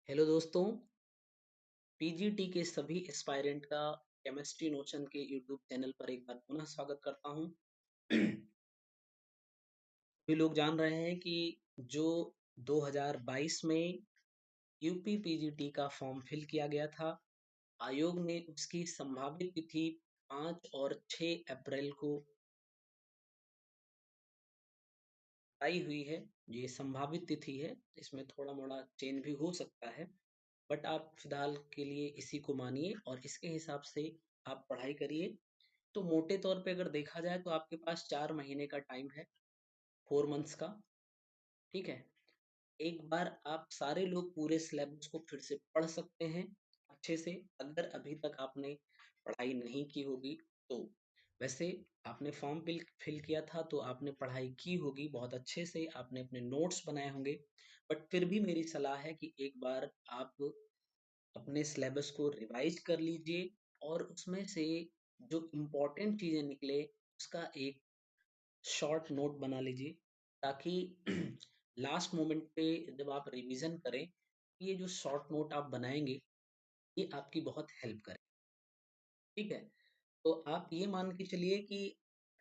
Hello दोस्तों। PGT के सभी एस्पायरेंट का केमिस्ट्री नोशन के यूट्यूब चैनल पर एक बार पुनः स्वागत करता हूं। सभी लोग जान रहे हैं कि जो 2022 में यूपी पीजीटी का फॉर्म फिल किया गया था, आयोग ने उसकी संभावित तिथि 5 और 6 अप्रैल को आई हुई है। ये संभावित तिथि है, इसमें थोड़ा मोड़ा चेंज भी हो सकता है, बट आप फिलहाल के लिए इसी को मानिए और इसके हिसाब से आप पढ़ाई करिए। तो मोटे तौर पे अगर देखा जाए तो आपके पास 4 महीने का टाइम है, 4 मंथ्स का। ठीक है, एक बार आप सारे लोग पूरे सिलेबस को फिर से पढ़ सकते हैं अच्छे से, अगर अभी तक आपने पढ़ाई नहीं की होगी तो। वैसे आपने फॉर्म फिल किया था तो आपने पढ़ाई की होगी बहुत अच्छे से, आपने अपने नोट्स बनाए होंगे, बट फिर भी मेरी सलाह है कि एक बार आप अपने सिलेबस को रिवाइज कर लीजिए और उसमें से जो इम्पोर्टेंट चीज़ें निकले उसका एक शॉर्ट नोट बना लीजिए, ताकि लास्ट मोमेंट पे जब आप रिवीजन करें, ये जो शॉर्ट नोट आप बनाएंगे ये आपकी बहुत हेल्प करे। ठीक है, तो आप ये मान के चलिए कि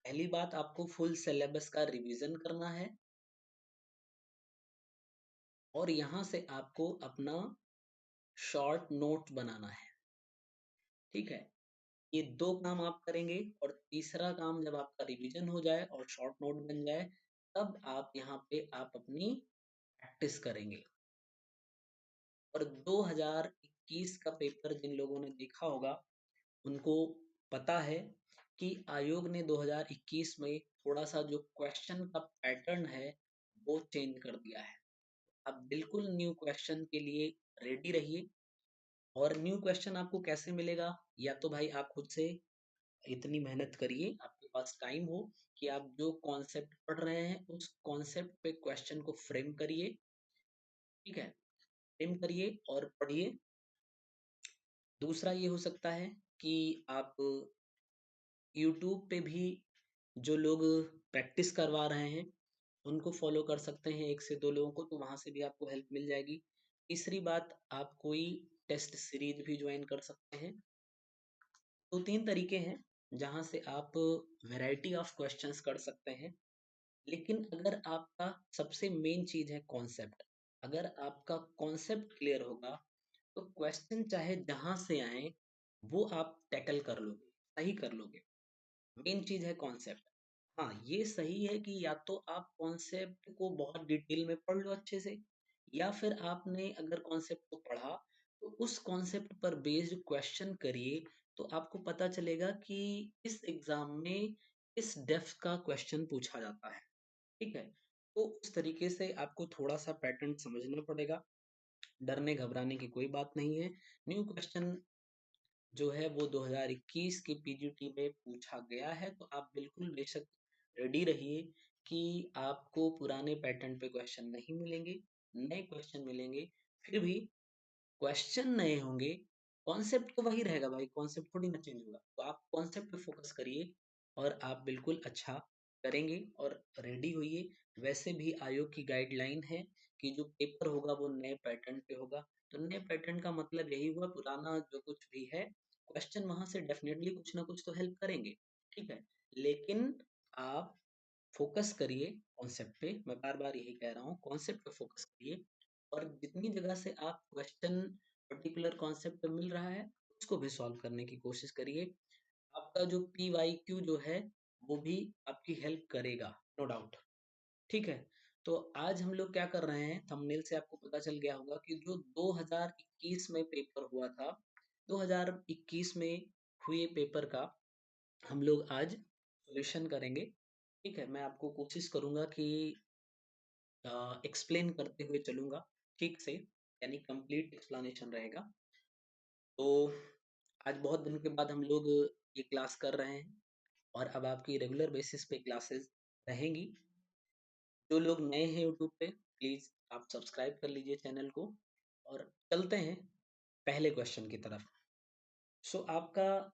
पहली बात आपको फुल सिलेबस का रिवीजन करना है और यहाँ से आपको अपना शॉर्ट नोट बनाना है। ठीक है, ये 2 काम आप करेंगे और तीसरा काम जब आपका रिवीजन हो जाए और शॉर्ट नोट बन जाए, तब आप यहाँ पे आप अपनी प्रैक्टिस करेंगे। और 2021 का पेपर जिन लोगों ने देखा होगा उनको पता है कि आयोग ने 2021 में थोड़ा सा जो क्वेश्चन का पैटर्न है वो चेंज कर दिया है। आप बिल्कुल न्यू क्वेश्चन के लिए रेडी रहिए। और न्यू क्वेश्चन आपको कैसे मिलेगा? या तो भाई आप खुद से इतनी मेहनत करिए, आपके पास टाइम हो कि आप जो कॉन्सेप्ट पढ़ रहे हैं उस कॉन्सेप्ट पे क्वेश्चन को फ्रेम करिए। ठीक है, फ्रेम करिए और पढ़िए। दूसरा ये हो सकता है कि आप यूट्यूब पे भी जो लोग प्रैक्टिस करवा रहे हैं उनको फॉलो कर सकते हैं, 1 से 2 लोगों को, तो वहां से भी आपको हेल्प मिल जाएगी। तीसरी बात, आप कोई टेस्ट सीरीज भी ज्वाइन कर सकते हैं। तो 3 तरीके हैं जहां से आप वैरायटी ऑफ क्वेश्चंस कर सकते हैं। लेकिन अगर आपका सबसे मेन चीज है कॉन्सेप्ट, अगर आपका कॉन्सेप्ट क्लियर होगा तो क्वेश्चन चाहे जहां से आए वो आप टैकल कर लोगे, सही कर लोगे। मेन चीज है कॉन्सेप्ट। हाँ, ये सही है कि या तो आप कॉन्सेप्ट को बहुत डिटेल में पढ़ लो अच्छे से, या फिर आपने अगर कॉन्सेप्ट को पढ़ा तो उस कॉन्सेप्ट पर बेस्ड क्वेश्चन करिए, तो आपको पता चलेगा कि इस एग्जाम में इस डेप्थ का क्वेश्चन पूछा जाता है। ठीक है, तो उस तरीके से आपको थोड़ा सा पैटर्न समझना पड़ेगा। डरने घबराने की कोई बात नहीं है। न्यू क्वेश्चन जो है वो 2021 के पीजीटी में पूछा गया है, तो आप बिल्कुल बेशक रेडी रहिए कि आपको पुराने पैटर्न पे क्वेश्चन नहीं मिलेंगे, नए क्वेश्चन मिलेंगे। फिर भी क्वेश्चन नए होंगे, कॉन्सेप्ट तो वही रहेगा भाई, कॉन्सेप्ट थोड़ी ना चेंज होगा। तो आप कॉन्सेप्ट पे फोकस करिए और आप बिल्कुल अच्छा करेंगे और रेडी होइए। वैसे भी आयोग की गाइडलाइन है कि जो पेपर होगा वो नए पैटर्न पे होगा। तो नए पैटर्न का मतलब यही हुआ, पुराना जो कुछ भी है क्वेश्चन वहां से डेफिनेटली कुछ ना कुछ तो हेल्प करेंगे। ठीक है, लेकिन आप फोकस करिए कॉन्सेप्ट पे। मैं बार बार यही कह रहा हूँ, कॉन्सेप्ट पे फोकस करिए। और जितनी जगह से आप क्वेश्चन पर्टिकुलर कॉन्सेप्ट पे मिल रहा है उसको भी सॉल्व करने की कोशिश करिए। आपका जो पी वाई क्यू जो है वो भी आपकी हेल्प करेगा, नो डाउट। ठीक है, तो आज हम लोग क्या कर रहे हैं, थंबनेल से आपको पता चल गया होगा कि जो 2021 में पेपर हुआ था, 2021 में हुए पेपर का हम लोग आज सॉल्यूशन करेंगे। ठीक है, मैं आपको कोशिश करूंगा कि एक्सप्लेन करते हुए चलूंगा ठीक से, यानी कंप्लीट एक्सप्लेनेशन रहेगा। तो आज बहुत दिन के बाद हम लोग ये क्लास कर रहे हैं और अब आपकी रेगुलर बेसिस पे क्लासेस रहेंगी। जो लोग नए हैं यूट्यूब पे, प्लीज आप सब्सक्राइब कर लीजिए चैनल को। और चलते हैं पहले क्वेश्चन की तरफ। सो आपका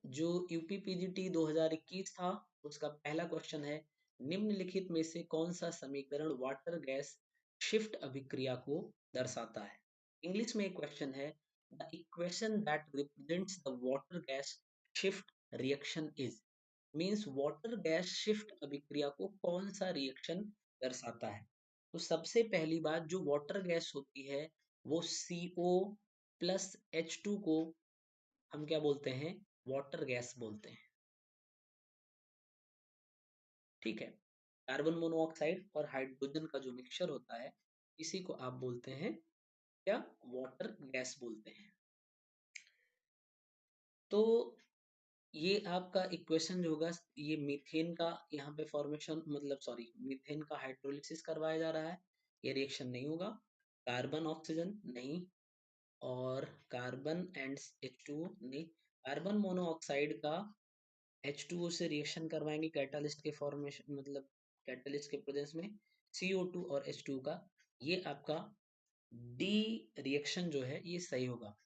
जो यूपी पीजीटी 2021 था उसका पहला क्वेश्चन है, निम्नलिखित में से कौन सा समीकरण वाटर गैस शिफ्ट अभिक्रिया को दर्शाता है? इंग्लिश में एक क्वेश्चन है, the equation that represents the water gas shift reaction is, means water gas shift अभिक्रिया को कौन सा रिएक्शन दर्शाता है। तो सबसे पहली बात, जो वाटर गैस होती है वो CO प्लस H2 को हम क्या बोलते हैं, वाटर गैस बोलते हैं। ठीक है, कार्बन मोनोऑक्साइड और हाइड्रोजन का जो मिक्सचर होता है इसी को आप बोलते हैं क्या, वाटर गैस बोलते हैं। तो ये आपका इक्वेशन जो होगा, ये मीथेन का यहाँ पे फॉर्मेशन, मतलब सॉरी, मीथेन का हाइड्रोलिसिस करवाया जा रहा है, ये रिएक्शन नहीं होगा। कार्बन ऑक्सीजन नहीं, और कार्बन एंड H2O नहीं। कार्बन मोनोऑक्साइड का H2O से रिएक्शन करवाएंगे कैटालिस्ट के फॉर्मेशन, मतलब कैटालिस्ट के प्रेजेंस में, CO2 और H2 का, ये आपका डी रिएक्शन जो है ये सही होगा।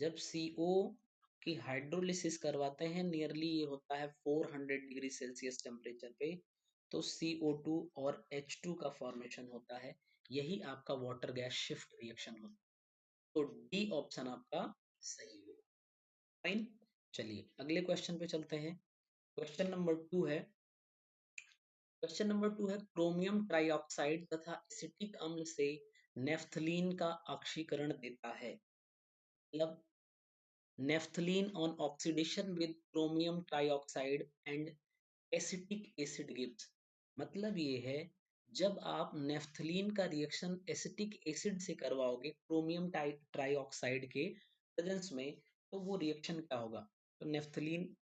जब CO की हाइड्रोलिसिस करवाते हैं, नियरली ये होता है 400 डिग्री सेल्सियस टेम्परेचर पे, तो CO2 और H2 का फॉर्मेशन होता है, यही आपका वाटर गैस शिफ्ट रिएक्शन होता है। तो डी ऑप्शन आपका सही होगा। फाइन, चलिए अगले क्वेश्चन पे चलते हैं। क्वेश्चन नंबर 2 है, क्रोमियम ट्राइऑक्साइड तथा एसिटिक अम्ल से नेफ्थलीन का ऑक्सीकरण देता है। मतलब naphthalene on oxidation with chromium trioxide and acetic acid gives, मतलब ये है, जब आप नेफ्थलीन का रिएक्शन एसिटिक एसिड से करवाओगे क्रोमियम ट्राइऑक्साइड के प्रेजेंस में, तो वो रिएक्शन क्या होगा। तो नेफ्थलीन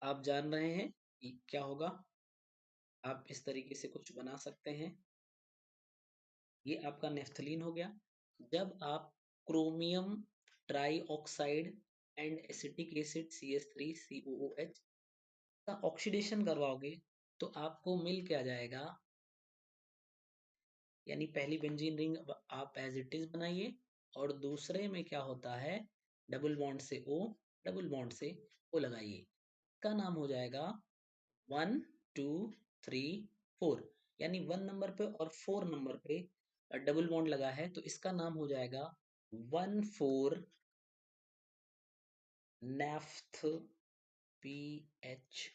आप जान रहे हैं कि क्या होगा, आप इस तरीके से कुछ बना सकते हैं, ये आपका नेफ्थलीन हो गया। जब आप chromium try oxide and acetic acid CH3COOH का ऑक्सीडेशन करवाओगे, तो आपको मिल क्या जाएगा, यानी पहली बेंजीन रिंग आप एज इट इज बनाइए, और दूसरे में क्या होता है, डबल बॉन्ड से O, डबल बॉन्ड से O लगाइए, इसका नाम हो जाएगा 1 2 3 4, यानी 1 नंबर पे और 4 नंबर पे डबल बॉन्ड लगा है, तो इसका नाम हो जाएगा 1,4 नेफ्थ PH,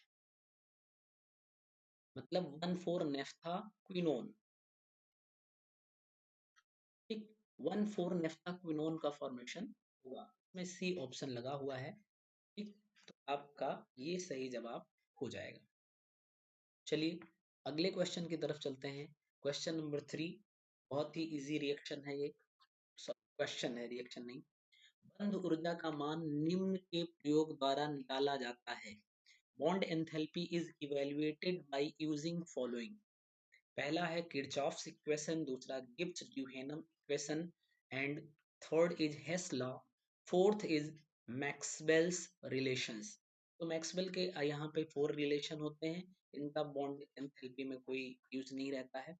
मतलब 1,4 नेफ्था क्विनोन। ठीक, 1,4 नेफ्था क्विनोन का फॉर्मेशन हुआ, इसमें C ऑप्शन लगा हुआ है। ठीक, तो आपका ये सही जवाब हो जाएगा। चलिए अगले क्वेश्चन की तरफ चलते हैं। क्वेश्चन नंबर 3 बहुत ही इजी रिएक्शन है ये, क्वेश्चन है, रिएक्शन नहीं। बंध ऊर्जा का मान निम्न के प्रयोग द्वारा निकाला जाता है। Bond enthalpy is evaluated by using following. पहला है किरचॉफ्स इक्वेशन, दूसरा Gibbs Duhem equation, and third is Hess's law, fourth is Maxwell's relations. तो मैक्सवेल के यहाँ पे 4 रिलेशन होते हैं, इनका बॉन्ड एंथैल्पी में कोई यूज नहीं रहता है।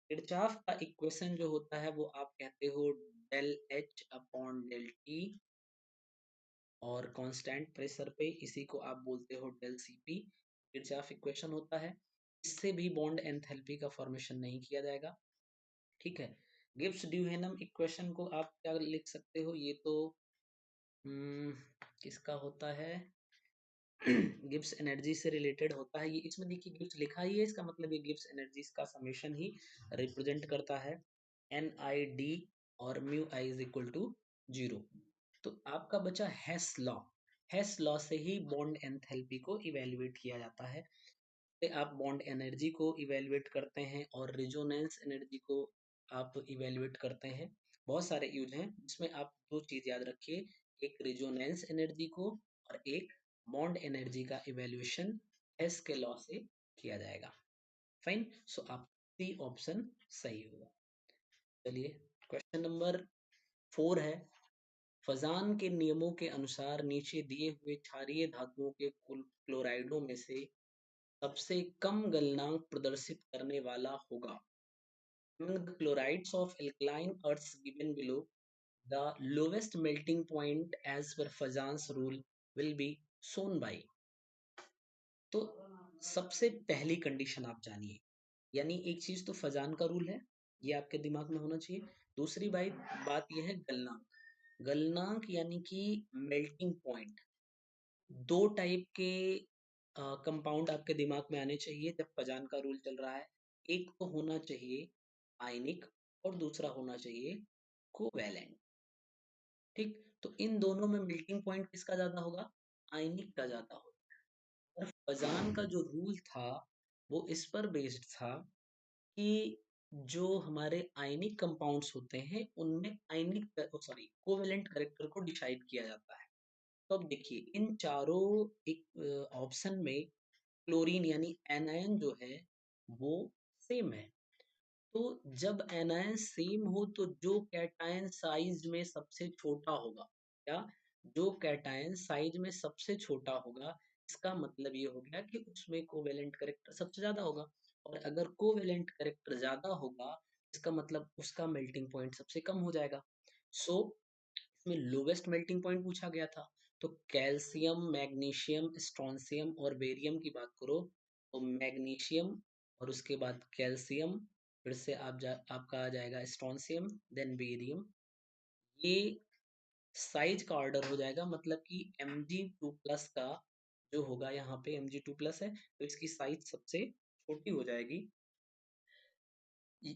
किरचॉफ का इक्वेशन जो होता है वो आप कहते हो del H upon del T, और कांस्टेंट प्रेशर पे इसी को आप बोलते हो डेल CP। किरचॉफ इक्वेशन होता है, इससे भी बॉन्ड एंथैल्पी का फॉर्मेशन नहीं किया जाएगा। ठीक है, गिब्स ड्यूहेनम इक्वेशन को आप क्या लिख सकते हो, ये तो किसका होता है, गिब्स एनर्जी से रिलेटेड होता है ये, इसमें देखिए गिब्स लिखा ही है, इसका मतलब ये गिब्स एनर्जी का समेशन ही रिप्रेजेंट करता है, NID और mu i is equal to 0। तो आपका बचा हेस लॉ। हेस लॉ से ही बॉन्ड एंथैल्पी को इवेल्युएट किया जाता है, से आप बॉन्ड एनर्जी को इवेल्युएट करते हैं और रिजोनेंस एनर्जी को आप इवेल्युएट करते हैं। बहुत सारे यूज हैं जिसमें आप 2 चीज याद रखिए, एक रिजोनेंस एनर्जी को और एक बॉन्ड एनर्जी का इवेल्युएशन हेस के लॉ से किया जाएगा। फाइन, सो आप सी ऑप्शन सही होगा। चलिए क्वेश्चन नंबर 4 है, फजान के नियमों के अनुसार नीचे दिए हुए क्षारीय धातुओं के कुल क्लोराइडों में से सबसे कम गलनांक प्रदर्शित करने वाला होगा। Among the chlorides of alkaline earths given below, the lowest melting point as per Fajans rule will be shown by। तो सबसे पहली कंडीशन आप जानिए, यानी एक चीज तो फजान का रूल है, ये आपके दिमाग में होना चाहिए। दूसरी बात यह है गलनांक। गलनांक यानी कि मेल्टिंग पॉइंट। दो टाइप के कंपाउंड आपके दिमाग में आने चाहिए जब पजान का रूल चल रहा है। एक तो होना चाहिए आयनिक और दूसरा होना चाहिए कोवैलेंट। ठीक, तो इन दोनों में मेल्टिंग पॉइंट किसका ज्यादा होगा? आयनिक का ज्यादा होगा। और पजान का जो रूल था वो इस पर बेस्ड था कि जो हमारे आयनिक कंपाउंड्स होते हैं उनमें कोवेलेंट कैरेक्टर को डिसाइड किया जाता है। तो अब देखिए इन चारों एक ऑप्शन में क्लोरीन यानी एनायन जो है वो सेम है। तो जब एनायन सेम हो तो जो कैटायन साइज में सबसे छोटा होगा, क्या, जो कैटायन साइज में सबसे छोटा होगा, इसका मतलब ये हो गया कि उसमें कोवेलेंट कैरेक्टर सबसे ज्यादा होगा। और अगर कोवेलेंट कैरेक्टर ज्यादा होगा इसका मतलब उसका मेल्टिंग पॉइंट सबसे कम हो जाएगा। सो इसमें लोवेस्ट मेल्टिंग पॉइंट पूछा गया था। तो कैल्शियम, मैग्नीशियम, स्ट्रोंशियम और बेरियम की बात करो तो मैग्नीशियम और उसके बाद कैल्शियम, फिर से आपका आ जाएगा स्ट्रोंशियम, देन बेरियम। ये साइज का ऑर्डर हो जाएगा, मतलब कि Mg2+ का जो होगा यहाँ पे Mg2+ है तो इसकी साइज सबसे छोटी हो जाएगी।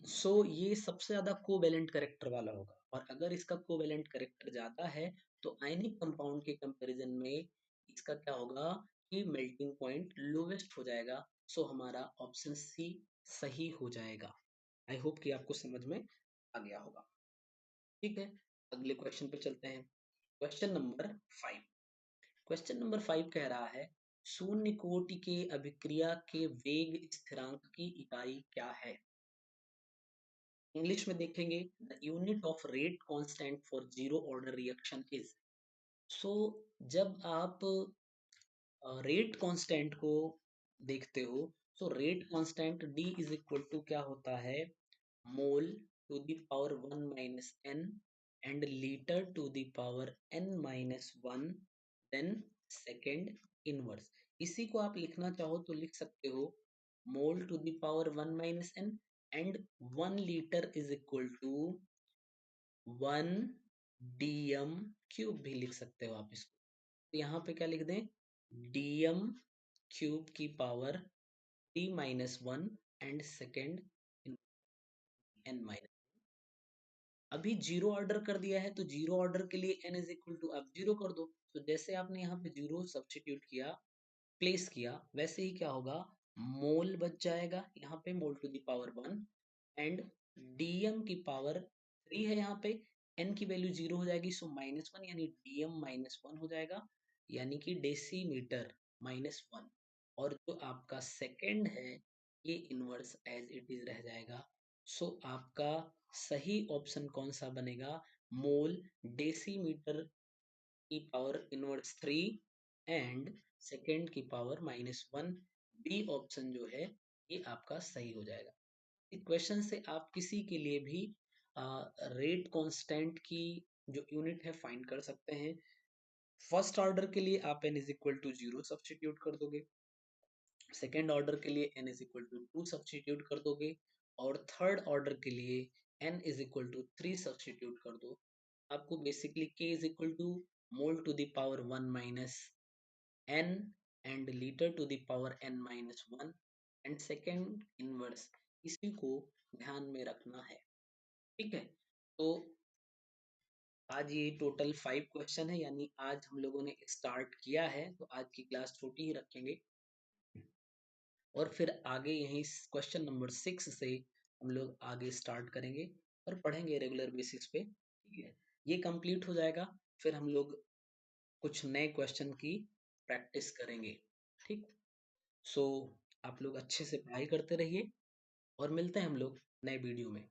सो ये सबसे ज्यादा कोवेलेंट करेक्टर वाला होगा। और अगर इसका कोवेलेंट करेक्टर ज्यादा है तो आयनिक कंपाउंड के कंपैरिजन में इसका क्या होगा कि मेल्टिंग पॉइंट लोवेस्ट हो जाएगा। सो हमारा ऑप्शन सी सही हो जाएगा। आई होप कि आपको समझ में आ गया होगा। ठीक है, अगले क्वेश्चन पे चलते हैं। Question number 5। क्वेश्चन नंबर 5 कह रहा है शून्य कोटि के अभिक्रिया के वेग स्थिरांक की इकाई क्या है? इंग्लिश में देखेंगे the unit of rate constant for zero order reaction is. So जब आप रेट कांस्टेंट को देखते हो तो rate constant D is equal to क्या होता है? Mole to the power 1 minus n and litre to the power n minus 1 then second inverse. इसी को आप लिखना चाहो तो लिख सकते हो mole to the power 1 minus n and 1 litre is equal to 1 dm cube भी लिख सकते हो आप इसको। तो यहाँ पे क्या लिख दें? dm क्यूब की power t minus 1 and second n minus. अभी जीरो ऑर्डर कर दिया है तो जीरो ऑर्डर के लिए n इज इक्वल टू आप जीरो कर दो। तो जैसे आपने यहाँ पे जीरो सब्स्टिट्यूट किया, प्लेस किया, वैसे ही क्या होगा, मोल बच जाएगा यहाँ पे mole to the power 1 and dm की पावर 3 है यहाँ पे, n की वैल्यू जीरो हो जाएगी सो माइनस 1 यानी dm माइनस 1 हो जाएगा, यानी कि डेसीमीटर माइनस 1। और जो आपका सेकंड है ये इनवर्स एज इट इज रह जाएगा। सो आपका सही ऑप्शन कौन सा बनेगा? मोल डेसीमीटर की पावर इनवर्स 3 एंड सेकेंड की पावर माइनस 1। बी ऑप्शन जो है ये आपका सही हो जाएगा। इस क्वेश्चन से आप किसी के लिए भी रेट कांस्टेंट की जो यूनिट है फाइंड कर सकते हैं। फर्स्ट ऑर्डर के लिए आप n is equal to 0 substitute कर दोगे, सेकेंड ऑर्डर के लिए n is equal to 2 substitute कर दोगे और थर्ड ऑर्डर के लिए n is equal to 3 substitute कर दो। आपको basically k is equal to mole to the power 1 minus n and litre to the power n minus 1 and second inverse, इसी को ध्यान में रखना है। ठीक है, तो आज ये टोटल 5 क्वेश्चन है, यानी आज हम लोगों ने स्टार्ट किया है तो आज की क्लास छोटी ही रखेंगे और फिर आगे यही क्वेश्चन नंबर 6 से हम लोग आगे स्टार्ट करेंगे और पढ़ेंगे रेगुलर बेसिस पे। ठीक है, ये कंप्लीट हो जाएगा फिर हम लोग कुछ नए क्वेश्चन की प्रैक्टिस करेंगे। ठीक, सो आप लोग अच्छे से पढ़ाई करते रहिए और मिलते हैं हम लोग नए वीडियो में।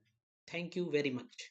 Thank you very much.